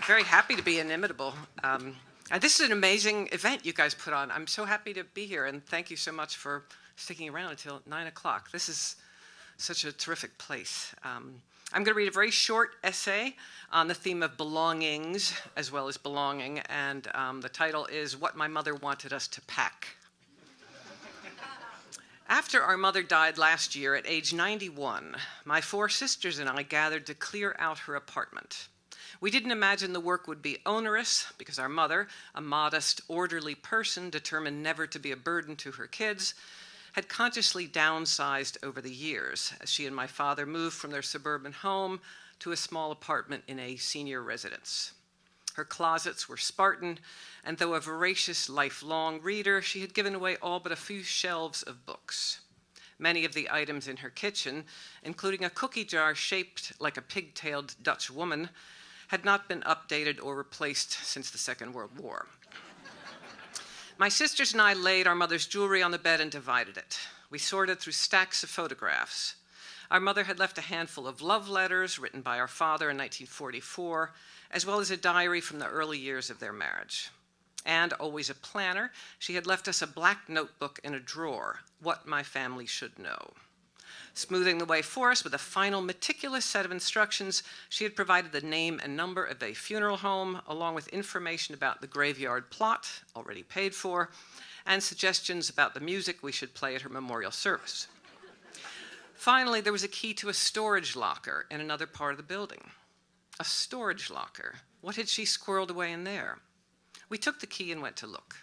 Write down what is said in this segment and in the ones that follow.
very happy to be inimitable. And this is an amazing event you guys put on. I'm so happy to be here, and thank you so much for sticking around until 9 o'clock. This is such a terrific place. I'm going to read a very short essay on the theme of belongings as well as belonging, and the title is What My Mother Wanted Us to Pack. After our mother died last year at age 91, my 4 sisters and I gathered to clear out her apartment. We didn't imagine the work would be onerous because our mother, a modest, orderly person determined never to be a burden to her kids, had consciously downsized over the years as she and my father moved from their suburban home to a small apartment in a senior residence. Her closets were Spartan, and though a voracious lifelong reader, she had given away all but a few shelves of books. Many of the items in her kitchen, including a cookie jar shaped like a pigtailed Dutch woman, had not been updated or replaced since the Second World War. My sisters and I laid our mother's jewelry on the bed and divided it. We sorted through stacks of photographs. Our mother had left a handful of love letters written by our father in 1944, as well as a diary from the early years of their marriage. And, always a planner, she had left us a black notebook in a drawer, What My Family Should Know. Smoothing the way for us with a final meticulous set of instructions, she had provided the name and number of a funeral home, along with information about the graveyard plot, already paid for, and suggestions about the music we should play at her memorial service. Finally, there was a key to a storage locker in another part of the building. A storage locker. What had she squirreled away in there? We took the key and went to look.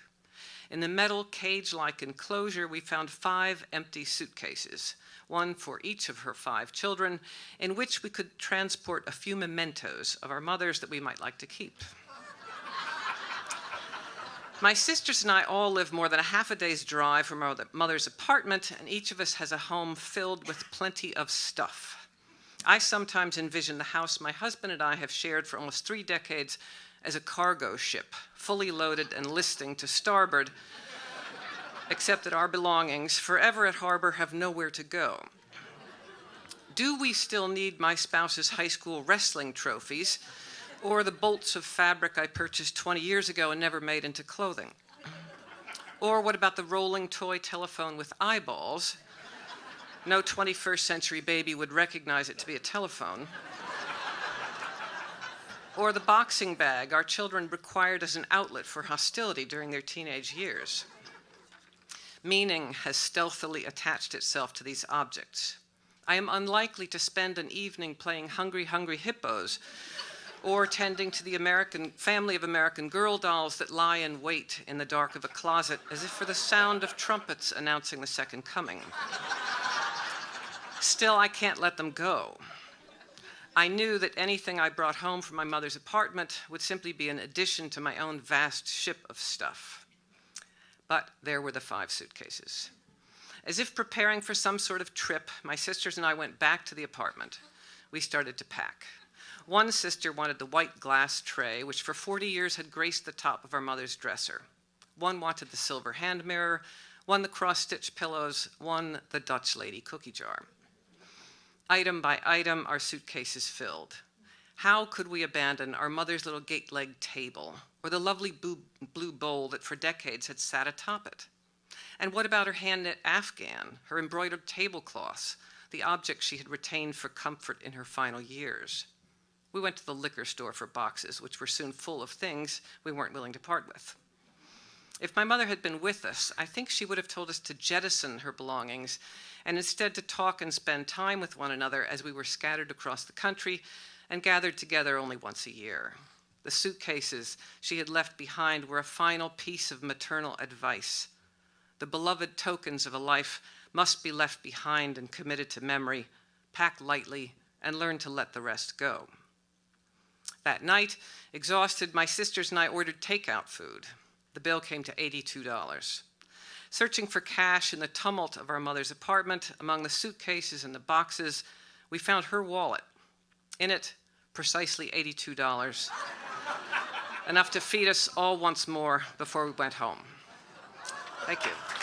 In the metal cage-like enclosure, we found 5 empty suitcases, one for each of her 5 children, in which we could transport a few mementos of our mothers that we might like to keep. My sisters and I all live more than a half a day's drive from our mother's apartment, and each of us has a home filled with plenty of stuff. I sometimes envision the house my husband and I have shared for almost 3 decades as a cargo ship, fully loaded and listing to starboard, except that our belongings, forever at harbor, have nowhere to go. Do we still need my spouse's high school wrestling trophies, or the bolts of fabric I purchased 20 years ago and never made into clothing? Or what about the rolling toy telephone with eyeballs? No 21st century baby would recognize it to be a telephone. Or the boxing bag our children required as an outlet for hostility during their teenage years. Meaning has stealthily attached itself to these objects. I am unlikely to spend an evening playing Hungry Hungry Hippos or tending to the family of American Girl dolls that lie in wait in the dark of a closet as if for the sound of trumpets announcing the second coming. Still, I can't let them go. I knew that anything I brought home from my mother's apartment would simply be an addition to my own vast ship of stuff. But there were the 5 suitcases. As if preparing for some sort of trip, my sisters and I went back to the apartment. We started to pack. One sister wanted the white glass tray, which for 40 years had graced the top of our mother's dresser. One wanted the silver hand mirror, one the cross-stitch pillows, one the Dutch lady cookie jar. Item by item, our suitcases filled. How could we abandon our mother's little gate-legged table, or the lovely blue bowl that for decades had sat atop it? And what about her hand-knit afghan, her embroidered tablecloths, the objects she had retained for comfort in her final years? We went to the liquor store for boxes, which were soon full of things we weren't willing to part with. If my mother had been with us, I think she would have told us to jettison her belongings and instead to talk and spend time with one another as we were scattered across the country and gathered together only once a year. The suitcases she had left behind were a final piece of maternal advice. The beloved tokens of a life must be left behind and committed to memory, pack lightly, and learn to let the rest go. That night, exhausted, my sisters and I ordered takeout food. The bill came to $82. Searching for cash in the tumult of our mother's apartment, among the suitcases and the boxes, we found her wallet. In it, precisely $82. Enough to feed us all once more before we went home. Thank you.